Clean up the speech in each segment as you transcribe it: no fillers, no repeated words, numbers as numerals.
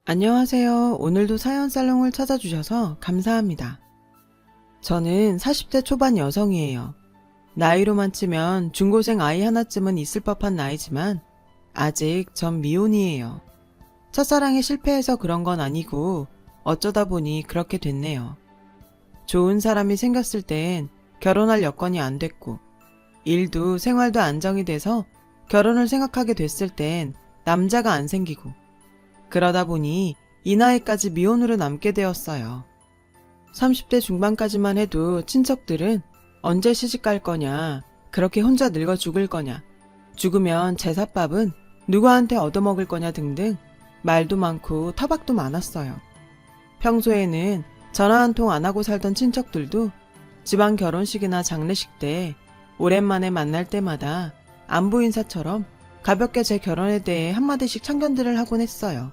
안녕하세요. 오늘도 사연 살롱을 찾아주셔서 감사합니다. 저는 40대 초반 여성이에요. 나이로만 치면 중고생 아이 하나쯤은 있을 법한 나이지만 아직 전 미혼이에요. 첫사랑에 실패해서 그런 건 아니고 어쩌다 보니 그렇게 됐네요. 좋은 사람이 생겼을 땐 결혼할 여건이 안 됐고 일도 생활도 안정이 돼서 결혼을 생각하게 됐을 땐 남자가 안 생기고 그러다 보니 이 나이까지 미혼으로 남게 되었어요. 30대 중반까지만 해도 친척들은 언제 시집갈 거냐, 그렇게 혼자 늙어 죽을 거냐, 죽으면 제삿밥은 누구한테 얻어먹을 거냐 등등 말도 많고 타박도 많았어요. 평소에는 전화 한 통 안 하고 살던 친척들도 집안 결혼식이나 장례식 때 오랜만에 만날 때마다 안부 인사처럼 가볍게 제 결혼에 대해 한마디씩 참견들을 하곤 했어요.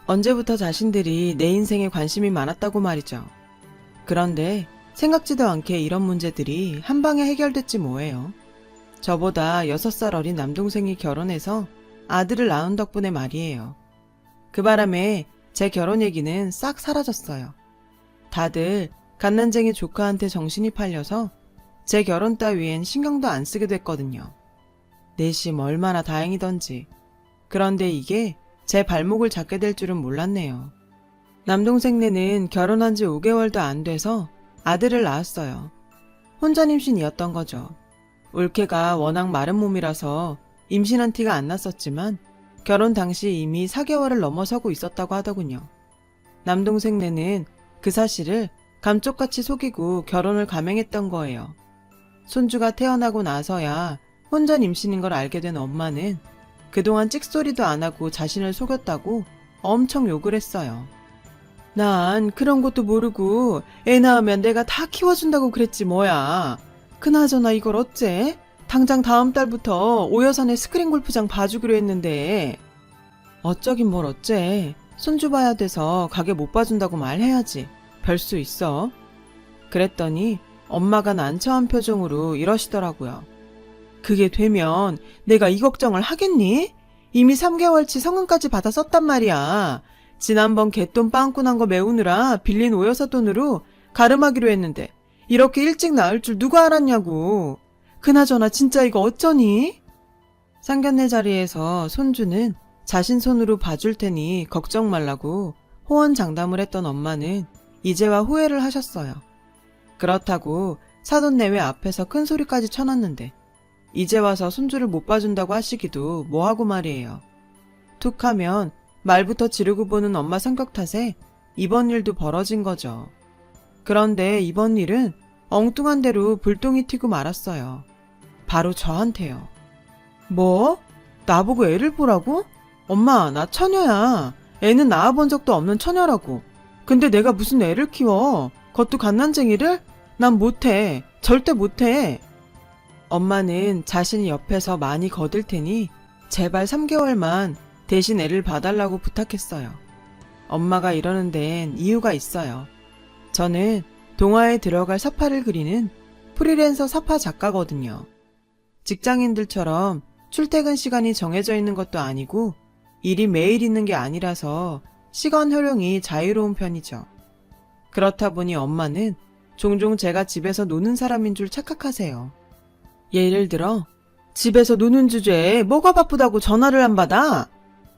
언제부터 자신들이 내 인생에 관심이 많았다고 말이죠. 그런데 생각지도 않게 이런 문제들이 한 방에 해결됐지 뭐예요. 저보다 6살 어린 남동생이 결혼해서 아들을 낳은 덕분에 말이에요. 그 바람에 제 결혼 얘기는 싹 사라졌어요. 다들 갓난쟁이 조카한테 정신이 팔려서 제 결혼 따위엔 신경도 안 쓰게 됐거든요. 내심 얼마나 다행이던지. 그런데 이게 제 발목을 잡게 될 줄은 몰랐네요. 남동생네는 결혼한 지 5개월도 안 돼서 아들을 낳았어요. 혼전 임신이었던 거죠. 올케가 워낙 마른 몸이라서 임신한 티가 안 났었지만 결혼 당시 이미 4개월을 넘어서고 있었다고 하더군요. 남동생네는 그 사실을 감쪽같이 속이고 결혼을 감행했던 거예요. 손주가 태어나고 나서야 혼전 임신인 걸 알게 된 엄마는 그동안 찍소리도 안 하고 자신을 속였다고 엄청 욕을 했어요. 난 그런 것도 모르고 애 낳으면 내가 다 키워준다고 그랬지 뭐야. 그나저나 이걸 어째? 당장 다음 달부터 오여산에 스크린 골프장 봐주기로 했는데. 어쩌긴 뭘 어째. 손주 봐야 돼서 가게 못 봐준다고 말해야지. 별 수 있어. 그랬더니 엄마가 난처한 표정으로 이러시더라고요. 그게 되면 내가 이 걱정을 하겠니? 이미 3개월치 성금까지 받아 썼단 말이야. 지난번 개돈 빵꾸 난 거 메우느라 빌린 오여사 돈으로 가름하기로 했는데 이렇게 일찍 나을 줄 누가 알았냐고. 그나저나 진짜 이거 어쩌니? 상견례 자리에서 손주는 자신 손으로 봐줄 테니 걱정 말라고 호언장담을 했던 엄마는 이제와 후회를 하셨어요. 그렇다고 사돈내외 앞에서 큰 소리까지 쳐놨는데 이제 와서 손주를 못 봐준다고 하시기도 뭐하고 말이에요. 툭 하면 말부터 지르고 보는 엄마 성격 탓에 이번 일도 벌어진 거죠. 그런데 이번 일은 엉뚱한 대로 불똥이 튀고 말았어요. 바로 저한테요. 뭐? 나보고 애를 보라고? 엄마, 나 처녀야. 애는 낳아본 적도 없는 처녀라고. 근데 내가 무슨 애를 키워? 그것도 갓난쟁이를? 난 못해. 절대 못해. 엄마는 자신이 옆에서 많이 거들 테니 제발 3개월만 대신 애를 봐달라고 부탁했어요. 엄마가 이러는 데엔 이유가 있어요. 저는 동화에 들어갈 사파를 그리는 프리랜서 사파 작가거든요. 직장인들처럼 출퇴근 시간이 정해져 있는 것도 아니고 일이 매일 있는 게 아니라서 시간 활용이 자유로운 편이죠. 그렇다 보니 엄마는 종종 제가 집에서 노는 사람인 줄 착각하세요. 예를 들어 집에서 노는 주제에 뭐가 바쁘다고 전화를 안 받아?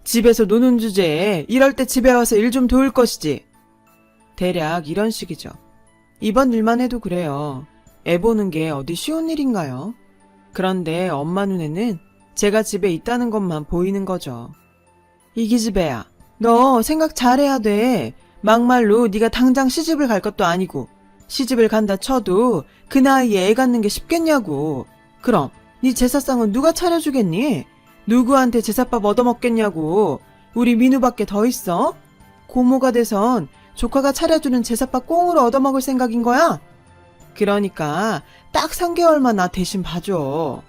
집에서 노는 주제에 이럴 때 집에 와서 일 좀 도울 것이지. 대략 이런 식이죠. 이번 일만 해도 그래요. 애 보는 게 어디 쉬운 일인가요? 그런데 엄마 눈에는 제가 집에 있다는 것만 보이는 거죠. 이기집애야, 너 생각 잘해야 돼. 막말로 네가 당장 시집을 갈 것도 아니고 시집을 간다 쳐도 그 나이에 애 갖는 게 쉽겠냐고. 그럼 네 제사상은 누가 차려주겠니? 누구한테 제사밥 얻어먹겠냐고. 우리 민우밖에 더 있어? 고모가 돼선 조카가 차려주는 제사밥 꽁으로 얻어먹을 생각인 거야? 그러니까 딱 3개월만 나 대신 봐줘.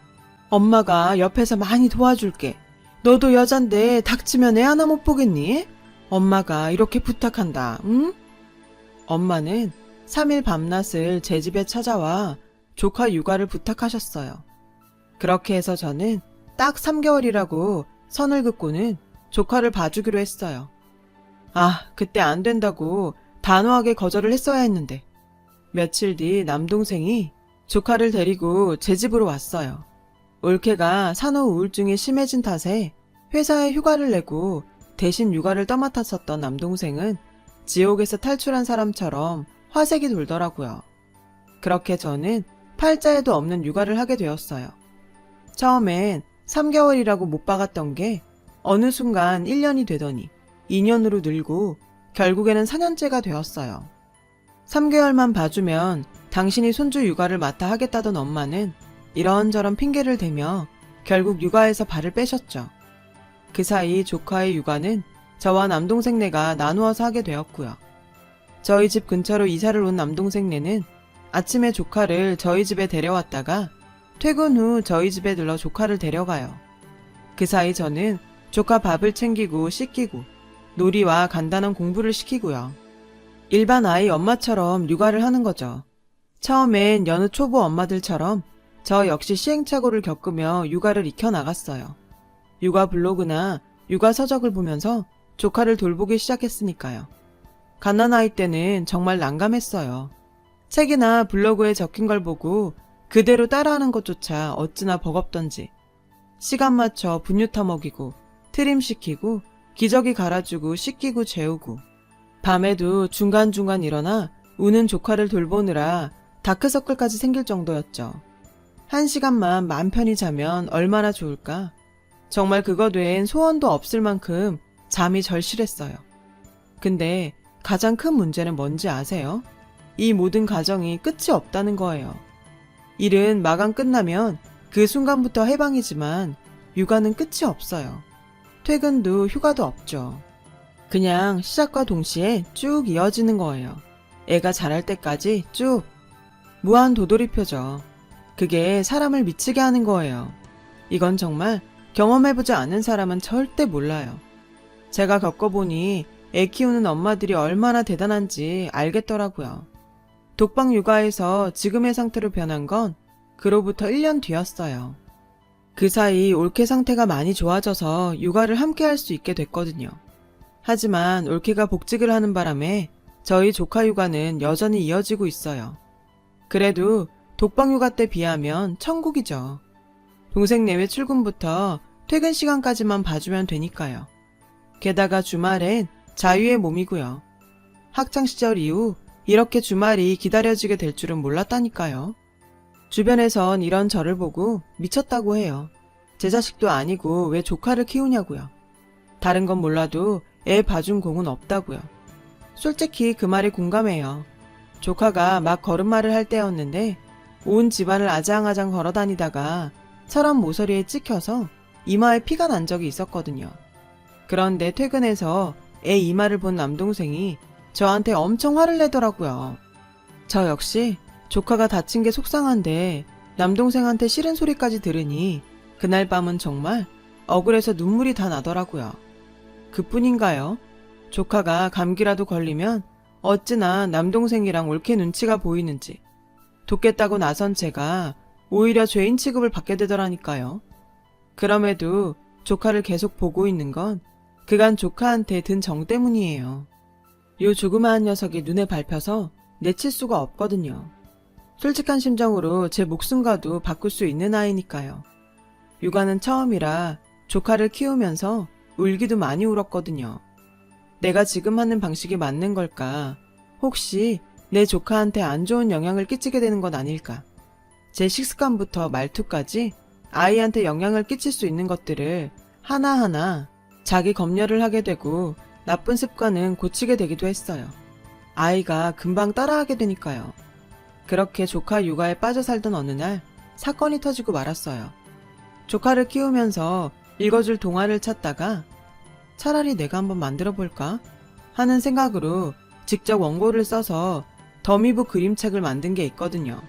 엄마가 옆에서 많이 도와줄게. 너도 여잔데 닥치면 애 하나 못 보겠니? 엄마가 이렇게 부탁한다. 응? 엄마는 3일 밤낮을 제 집에 찾아와 조카 육아를 부탁하셨어요. 그렇게 해서 저는 딱 3개월이라고 선을 긋고는 조카를 봐주기로 했어요. 그때 안 된다고 단호하게 거절을 했어야 했는데. 며칠 뒤 남동생이 조카를 데리고 제 집으로 왔어요. 올케가 산후 우울증이 심해진 탓에 회사에 휴가를 내고 대신 육아를 떠맡았었던 남동생은 지옥에서 탈출한 사람처럼 화색이 돌더라고요. 그렇게 저는 팔자에도 없는 육아를 하게 되었어요. 처음엔 3개월이라고 못 박았던 게 어느 순간 1년이 되더니 2년으로 늘고 결국에는 4년째가 되었어요. 3개월만 봐주면 당신이 손주 육아를 맡아 하겠다던 엄마는 이런저런 핑계를 대며 결국 육아에서 발을 빼셨죠. 그 사이 조카의 육아는 저와 남동생네가 나누어서 하게 되었고요. 저희 집 근처로 이사를 온 남동생네는 아침에 조카를 저희 집에 데려왔다가 퇴근 후 저희 집에 들러 조카를 데려가요. 그 사이 저는 조카 밥을 챙기고 씻기고 놀이와 간단한 공부를 시키고요. 일반 아이 엄마처럼 육아를 하는 거죠. 처음엔 여느 초보 엄마들처럼 저 역시 시행착오를 겪으며 육아를 익혀나갔어요. 육아 블로그나 육아 서적을 보면서 조카를 돌보기 시작했으니까요. 갓난아이 때는 정말 난감했어요. 책이나 블로그에 적힌 걸 보고 그대로 따라하는 것조차 어찌나 버겁던지. 시간 맞춰 분유 타먹이고 트림시키고 기저귀 갈아주고 씻기고 재우고 밤에도 중간중간 일어나 우는 조카를 돌보느라 다크서클까지 생길 정도였죠. 1시간만 맘 편히 자면 얼마나 좋을까. 정말 그거 외엔 소원도 없을 만큼 잠이 절실했어요. 근데 가장 큰 문제는 뭔지 아세요? 이 모든 과정이 끝이 없다는 거예요. 일은 마감 끝나면 그 순간부터 해방이지만 육아는 끝이 없어요. 퇴근도 휴가도 없죠. 그냥 시작과 동시에 쭉 이어지는 거예요. 애가 자랄 때까지 쭉. 무한 도돌이표죠. 그게 사람을 미치게 하는 거예요. 이건 정말 경험해보지 않은 사람은 절대 몰라요. 제가 겪어보니 애 키우는 엄마들이 얼마나 대단한지 알겠더라고요. 독방 육아에서 지금의 상태로 변한 건 그로부터 1년 뒤였어요. 그 사이 올케 상태가 많이 좋아져서 육아를 함께 할 수 있게 됐거든요. 하지만 올케가 복직을 하는 바람에 저희 조카 육아는 여전히 이어지고 있어요. 그래도 독방 육아 때 비하면 천국이죠. 동생 내외 출근부터 퇴근 시간까지만 봐주면 되니까요. 게다가 주말엔 자유의 몸이고요. 학창시절 이후 이렇게 주말이 기다려지게 될 줄은 몰랐다니까요. 주변에선 이런 저를 보고 미쳤다고 해요. 제 자식도 아니고 왜 조카를 키우냐고요. 다른 건 몰라도 애 봐준 공은 없다고요. 솔직히 그 말에 공감해요. 조카가 막 걸음마를 할 때였는데 온 집안을 아장아장 걸어다니다가 서랍 모서리에 찍혀서 이마에 피가 난 적이 있었거든요. 그런데 퇴근해서 애 이마를 본 남동생이 저한테 엄청 화를 내더라고요. 저 역시 조카가 다친 게 속상한데 남동생한테 싫은 소리까지 들으니 그날 밤은 정말 억울해서 눈물이 다 나더라고요. 그뿐인가요? 조카가 감기라도 걸리면 어찌나 남동생이랑 올케 눈치가 보이는지 돕겠다고 나선 제가 오히려 죄인 취급을 받게 되더라니까요. 그럼에도 조카를 계속 보고 있는 건 그간 조카한테 든 정 때문이에요. 요 조그마한 녀석이 눈에 밟혀서 내칠 수가 없거든요. 솔직한 심정으로 제 목숨과도 바꿀 수 있는 아이니까요. 육아는 처음이라 조카를 키우면서 울기도 많이 울었거든요. 내가 지금 하는 방식이 맞는 걸까? 혹시 내 조카한테 안 좋은 영향을 끼치게 되는 건 아닐까? 제 식습관부터 말투까지 아이한테 영향을 끼칠 수 있는 것들을 하나하나 자기 검열을 하게 되고 나쁜 습관은 고치게 되기도 했어요. 아이가 금방 따라하게 되니까요. 그렇게 조카 육아에 빠져 살던 어느 날 사건이 터지고 말았어요. 조카를 키우면서 읽어줄 동화를 찾다가 차라리 내가 한번 만들어 볼까 하는 생각으로 직접 원고를 써서 더미북 그림책을 만든 게 있거든요.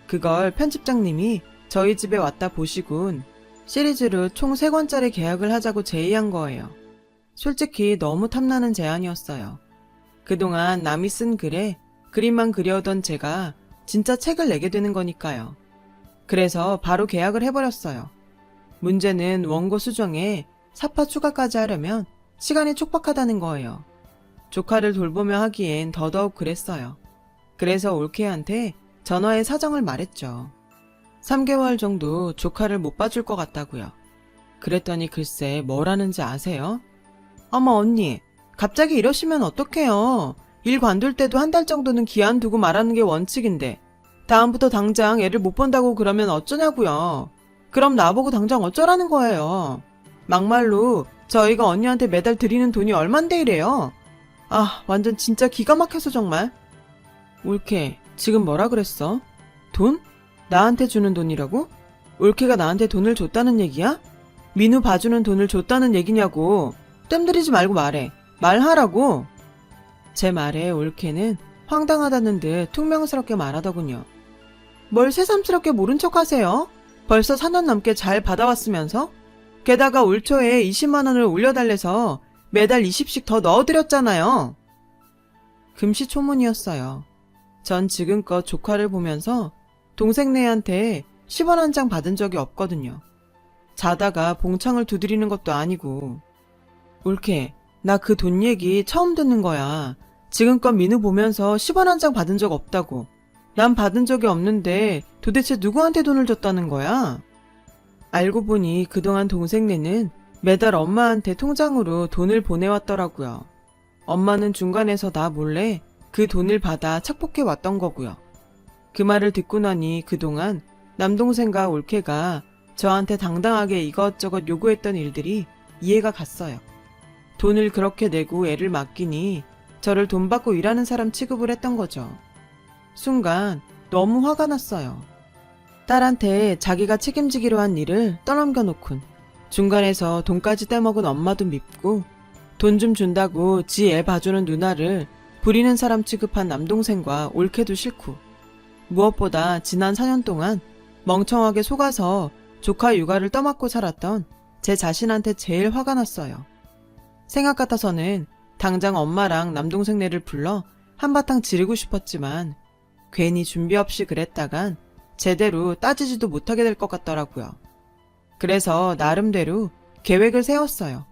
그걸 편집장님이 저희 집에 왔다 보시곤 시리즈로 총 3권짜리 계약을 하자고 제의한 거예요. 솔직히 너무 탐나는 제안이었어요. 그동안 남이 쓴 글에 그림만 그려오던 제가 진짜 책을 내게 되는 거니까요. 그래서 바로 계약을 해버렸어요. 문제는 원고 수정에 사파 추가까지 하려면 시간이 촉박하다는 거예요. 조카를 돌보며 하기엔 더더욱 그랬어요. 그래서 올케한테 전화해 사정을 말했죠. 3개월 정도 조카를 못 봐줄 것 같다고요. 그랬더니 글쎄 뭘 하는지 아세요? 어머 언니, 갑자기 이러시면 어떡해요. 일 관둘 때도 한 달 정도는 기한 두고 말하는 게 원칙인데 다음부터 당장 애를 못 본다고 그러면 어쩌냐고요. 그럼 나보고 당장 어쩌라는 거예요. 막말로 저희가 언니한테 매달 드리는 돈이 얼만데 이래요. 아, 완전 진짜 기가 막혀서 정말. 올케, 지금 뭐라 그랬어? 돈? 나한테 주는 돈이라고? 올케가 나한테 돈을 줬다는 얘기야? 민우 봐주는 돈을 줬다는 얘기냐고. 뜸들이지 말고 말해. 말하라고. 제 말에 올케는 황당하다는 듯 퉁명스럽게 말하더군요. 뭘 새삼스럽게 모른 척 하세요? 벌써 4년 넘게 잘 받아왔으면서? 게다가 올 초에 20만 원을 올려달래서 매달 20씩 더 넣어드렸잖아요. 금시초문이었어요. 전 지금껏 조카를 보면서 동생네한테 10원 한 장 받은 적이 없거든요. 자다가 봉창을 두드리는 것도 아니고. 올케, 나 그 돈 얘기 처음 듣는 거야. 지금껏 민우 보면서 10원 한 장 받은 적 없다고. 난 받은 적이 없는데 도대체 누구한테 돈을 줬다는 거야? 알고 보니 그동안 동생네는 매달 엄마한테 통장으로 돈을 보내왔더라고요. 엄마는 중간에서 나 몰래 그 돈을 받아 착복해 왔던 거고요. 그 말을 듣고 나니 그동안 남동생과 올케가 저한테 당당하게 이것저것 요구했던 일들이 이해가 갔어요. 돈을 그렇게 내고 애를 맡기니 저를 돈 받고 일하는 사람 취급을 했던 거죠. 순간 너무 화가 났어요. 딸한테 자기가 책임지기로 한 일을 떠넘겨 놓군 중간에서 돈까지 떼먹은 엄마도 밉고 돈 좀 준다고 지 애 봐주는 누나를 부리는 사람 취급한 남동생과 올케도 싫고 무엇보다 지난 4년 동안 멍청하게 속아서 조카 육아를 떠맡고 살았던 제 자신한테 제일 화가 났어요. 생각 같아서는 당장 엄마랑 남동생네를 불러 한바탕 지르고 싶었지만 괜히 준비 없이 그랬다간 제대로 따지지도 못하게 될 것 같더라고요. 그래서 나름대로 계획을 세웠어요.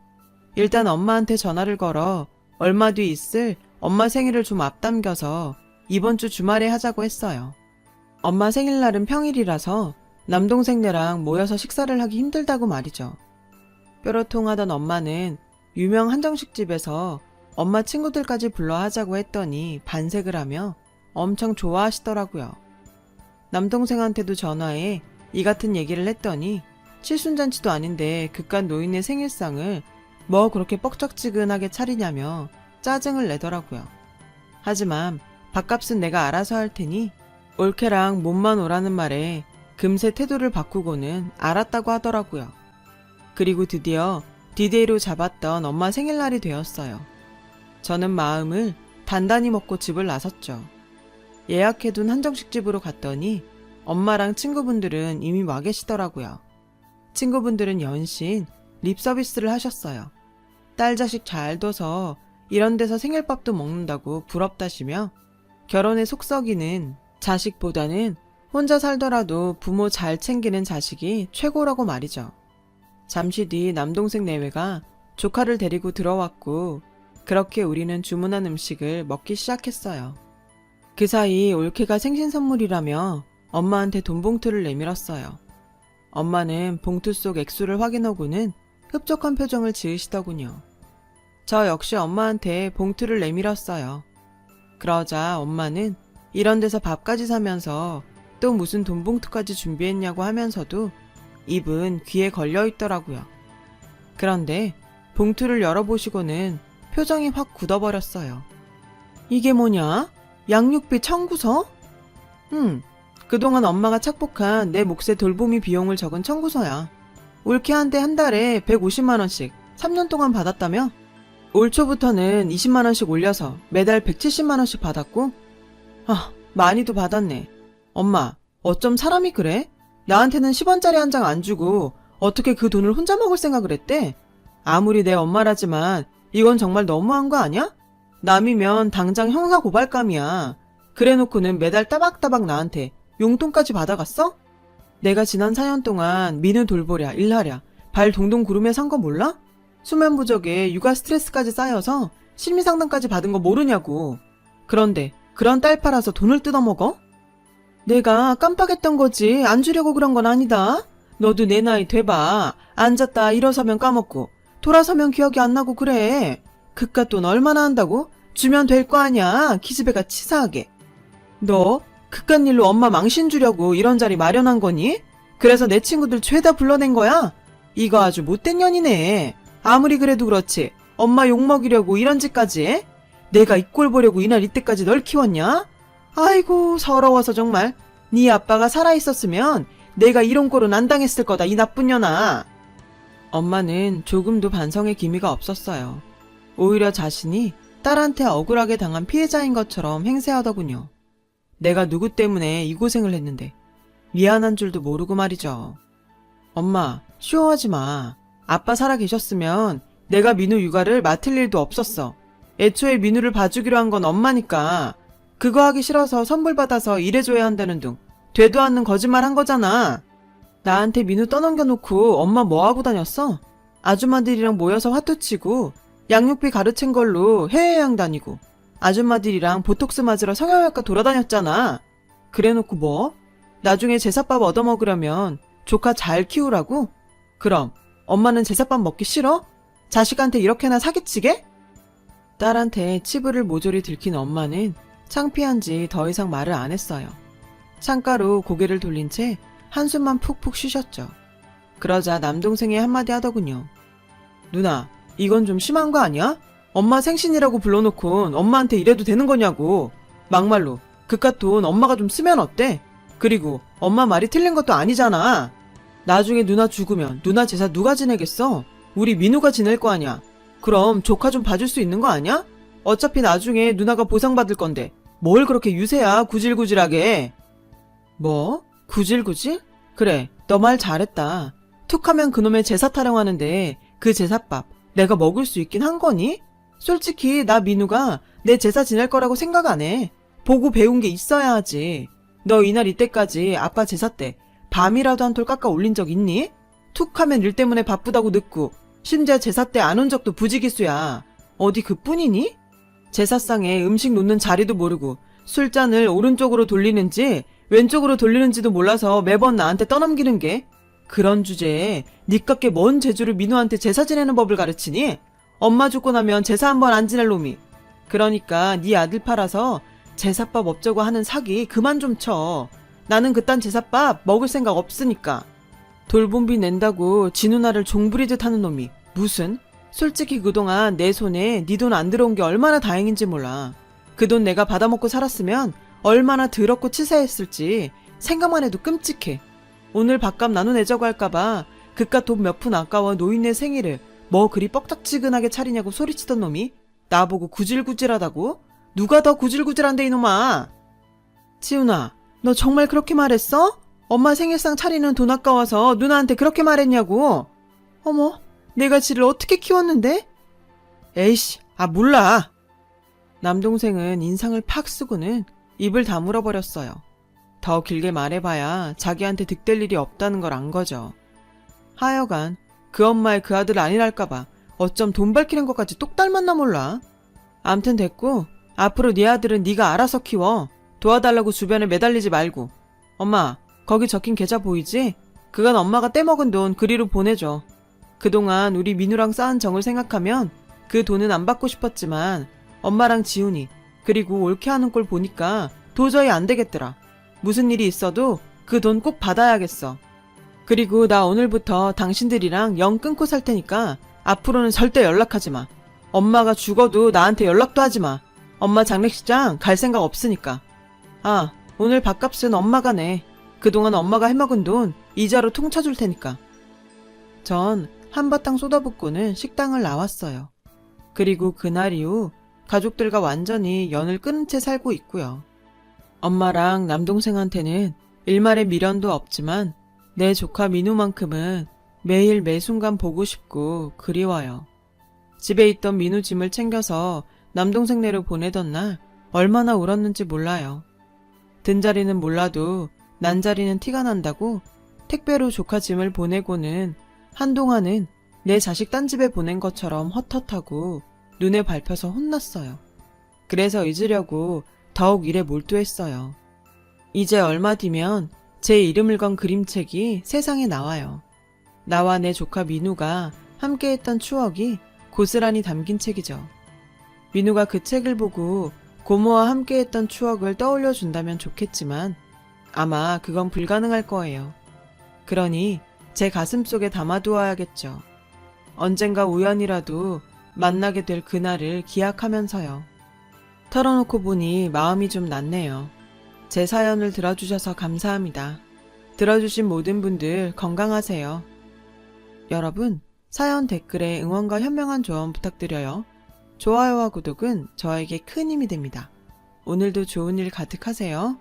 일단 엄마한테 전화를 걸어 얼마 뒤 있을 엄마 생일을 좀 앞당겨서 이번 주 주말에 하자고 했어요. 엄마 생일날은 평일이라서 남동생네랑 모여서 식사를 하기 힘들다고 말이죠. 뾰로통하던 엄마는 유명 한정식집에서 엄마 친구들까지 불러 하자고 했더니 반색을 하며 엄청 좋아하시더라고요. 남동생한테도 전화해 이 같은 얘기를 했더니 칠순잔치도 아닌데 그깟 노인의 생일상을 뭐 그렇게 뻑적지근하게 차리냐며 짜증을 내더라고요. 하지만 밥값은 내가 알아서 할 테니 올케랑 몸만 오라는 말에 금세 태도를 바꾸고는 알았다고 하더라고요. 그리고 드디어 디데이로 잡았던 엄마 생일날이 되었어요. 저는 마음을 단단히 먹고 집을 나섰죠. 예약해둔 한정식집으로 갔더니 엄마랑 친구분들은 이미 와 계시더라고요. 친구분들은 연신 립서비스를 하셨어요. 딸 자식 잘 둬서 이런 데서 생일밥도 먹는다고 부럽다시며 결혼에 속썩이는 자식보다는 혼자 살더라도 부모 잘 챙기는 자식이 최고라고 말이죠. 잠시 뒤 남동생 내외가 조카를 데리고 들어왔고 그렇게 우리는 주문한 음식을 먹기 시작했어요. 그 사이 올케가 생신 선물이라며 엄마한테 돈 봉투를 내밀었어요. 엄마는 봉투 속 액수를 확인하고는 흡족한 표정을 지으시더군요. 저 역시 엄마한테 봉투를 내밀었어요. 그러자 엄마는 이런 데서 밥까지 사면서 또 무슨 돈 봉투까지 준비했냐고 하면서도 입은 귀에 걸려 있더라고요. 그런데 봉투를 열어보시고는 표정이 확 굳어버렸어요. 이게 뭐냐? 양육비 청구서? 그동안 엄마가 착복한 내 몫의 돌보미 비용을 적은 청구서야. 올케한테 한 달에 150만원씩 3년 동안 받았다며? 올 초부터는 20만원씩 올려서 매달 170만원씩 받았고? 아, 많이도 받았네. 엄마, 어쩜 사람이 그래? 나한테는 10원짜리 한 장 안 주고 어떻게 그 돈을 혼자 먹을 생각을 했대? 아무리 내 엄마라지만 이건 정말 너무한 거 아니야? 남이면 당장 형사 고발감이야. 그래놓고는 매달 따박따박 나한테 용돈까지 받아갔어? 내가 지난 4년 동안 민우 돌보랴 일하랴 발 동동 구르며 산 거 몰라? 수면 부족에 육아 스트레스까지 쌓여서 심리상담까지 받은 거 모르냐고. 그런데 그런 딸 팔아서 돈을 뜯어먹어? 내가 깜빡했던 거지 안 주려고 그런 건 아니다. 너도 내 나이 돼봐. 앉았다 일어서면 까먹고 돌아서면 기억이 안 나고 그래. 그깟 돈 얼마나 한다고? 주면 될 거 아냐. 기집애가 치사하게. 너 그깟 일로 엄마 망신 주려고 이런 자리 마련한 거니? 그래서 내 친구들 죄다 불러낸 거야? 이거 아주 못된 년이네. 아무리 그래도 그렇지 엄마 욕먹이려고 이런 짓까지 해? 내가 이 꼴 보려고 이날 이때까지 널 키웠냐? 아이고 서러워서 정말. 네 아빠가 살아있었으면 내가 이런 꼴은 안 당했을 거다 이 나쁜 년아. 엄마는 조금도 반성의 기미가 없었어요. 오히려 자신이 딸한테 억울하게 당한 피해자인 것처럼 행세하더군요. 내가 누구 때문에 이 고생을 했는데 미안한 줄도 모르고 말이죠. 엄마, 쇼하지 마. 아빠 살아 계셨으면 내가 민우 육아를 맡을 일도 없었어. 애초에 민우를 봐주기로 한 건 엄마니까 그거 하기 싫어서 선물 받아서 일해줘야 한다는 둥 되도 않는 거짓말 한 거잖아. 나한테 민우 떠넘겨놓고 엄마 뭐하고 다녔어? 아줌마들이랑 모여서 화투치고 양육비 가르친 걸로 해외여행 다니고 아줌마들이랑 보톡스 맞으러 성형외과 돌아다녔잖아. 그래놓고 뭐? 나중에 제사밥 얻어먹으려면 조카 잘 키우라고? 그럼 엄마는 제사밥 먹기 싫어? 자식한테 이렇게나 사기치게? 딸한테 치부를 모조리 들킨 엄마는 창피한지 더 이상 말을 안 했어요. 창가로 고개를 돌린 채 한숨만 푹푹 쉬셨죠. 그러자 남동생이 한마디 하더군요. 누나, 이건 좀 심한 거 아니야? 엄마 생신이라고 불러놓고 엄마한테 이래도 되는 거냐고. 막말로 그깟 돈 엄마가 좀 쓰면 어때? 그리고 엄마 말이 틀린 것도 아니잖아. 나중에 누나 죽으면 누나 제사 누가 지내겠어? 우리 민우가 지낼 거 아니야. 그럼 조카 좀 봐줄 수 있는 거 아니야? 어차피 나중에 누나가 보상받을 건데 뭘 그렇게 유세야 구질구질하게. 뭐? 구질구질? 그래, 너 말 잘했다. 툭하면 그놈의 제사 타령하는데 그 제사밥 내가 먹을 수 있긴 한 거니? 솔직히 나 민우가 내 제사 지낼 거라고 생각 안 해. 보고 배운 게 있어야 하지. 너 이날 이때까지 아빠 제사 때 밤이라도 한 톨 깎아 올린 적 있니? 툭하면 일 때문에 바쁘다고 늦고 심지어 제사 때 안 온 적도 부지기수야. 어디 그뿐이니? 제사상에 음식 놓는 자리도 모르고 술잔을 오른쪽으로 돌리는지 왼쪽으로 돌리는지도 몰라서 매번 나한테 떠넘기는 게. 그런 주제에 니깎게 뭔 재주를 민우한테 제사 지내는 법을 가르치니? 엄마 죽고 나면 제사 한 번 안 지낼 놈이. 그러니까 네 아들 팔아서 제사밥 업자고 하는 사기 그만 좀 쳐. 나는 그딴 제사밥 먹을 생각 없으니까. 돌봄비 낸다고 지 누나를 종부리듯 하는 놈이 무슨? 솔직히 그동안 내 손에 네 돈 안 들어온 게 얼마나 다행인지 몰라. 그 돈 내가 받아먹고 살았으면 얼마나 더럽고 치사했을지 생각만 해도 끔찍해. 오늘 밥값 나눠내자고 할까봐 그깟 돈 몇 푼 아까워 노인네 생일을 뭐 그리 뻑딱지근하게 차리냐고 소리치던 놈이 나보고 구질구질하다고? 누가 더 구질구질한데 이놈아. 치훈아, 너 정말 그렇게 말했어? 엄마 생일상 차리는 돈 아까워서 누나한테 그렇게 말했냐고. 어머, 내가 지를 어떻게 키웠는데? 에이씨, 몰라. 남동생은 인상을 팍 쓰고는 입을 다물어 버렸어요. 더 길게 말해봐야 자기한테 득될 일이 없다는 걸 안 거죠. 하여간 그 엄마의 그 아들 아니랄까봐 어쩜 돈 밝히는 것까지 똑 닮았나 몰라. 암튼 됐고 앞으로 네 아들은 네가 알아서 키워. 도와달라고 주변에 매달리지 말고. 엄마, 거기 적힌 계좌 보이지? 그건 엄마가 떼먹은 돈 그리로 보내줘. 그동안 우리 민우랑 쌓은 정을 생각하면 그 돈은 안 받고 싶었지만 엄마랑 지훈이 그리고 옳게 하는 꼴 보니까 도저히 안 되겠더라. 무슨 일이 있어도 그 돈 꼭 받아야겠어. 그리고 나 오늘부터 당신들이랑 영 끊고 살 테니까 앞으로는 절대 연락하지 마. 엄마가 죽어도 나한테 연락도 하지 마. 엄마 장례식장 갈 생각 없으니까. 오늘 밥값은 엄마가 내. 그동안 엄마가 해먹은 돈 이자로 통쳐줄 테니까. 전 한바탕 쏟아붓고는 식당을 나왔어요. 그리고 그날 이후 가족들과 완전히 연을 끊은 채 살고 있고요. 엄마랑 남동생한테는 일말의 미련도 없지만 내 조카 민우만큼은 매일 매순간 보고 싶고 그리워요. 집에 있던 민우 짐을 챙겨서 남동생네로 보내던 날 얼마나 울었는지 몰라요. 든 자리는 몰라도 난 자리는 티가 난다고 택배로 조카 짐을 보내고는 한동안은 내 자식 딴 집에 보낸 것처럼 헛헛하고 눈에 밟혀서 혼났어요. 그래서 잊으려고 더욱 일에 몰두했어요. 이제 얼마 뒤면 제 이름을 건 그림책이 세상에 나와요. 나와 내 조카 민우가 함께했던 추억이 고스란히 담긴 책이죠. 민우가 그 책을 보고 고모와 함께했던 추억을 떠올려 준다면 좋겠지만 아마 그건 불가능할 거예요. 그러니 제 가슴속에 담아두어야겠죠. 언젠가 우연이라도 만나게 될 그날을 기약하면서요. 털어놓고 보니 마음이 좀 낫네요. 제 사연을 들어주셔서 감사합니다. 들어주신 모든 분들 건강하세요. 여러분, 사연 댓글에 응원과 현명한 조언 부탁드려요. 좋아요와 구독은 저에게 큰 힘이 됩니다. 오늘도 좋은 일 가득하세요.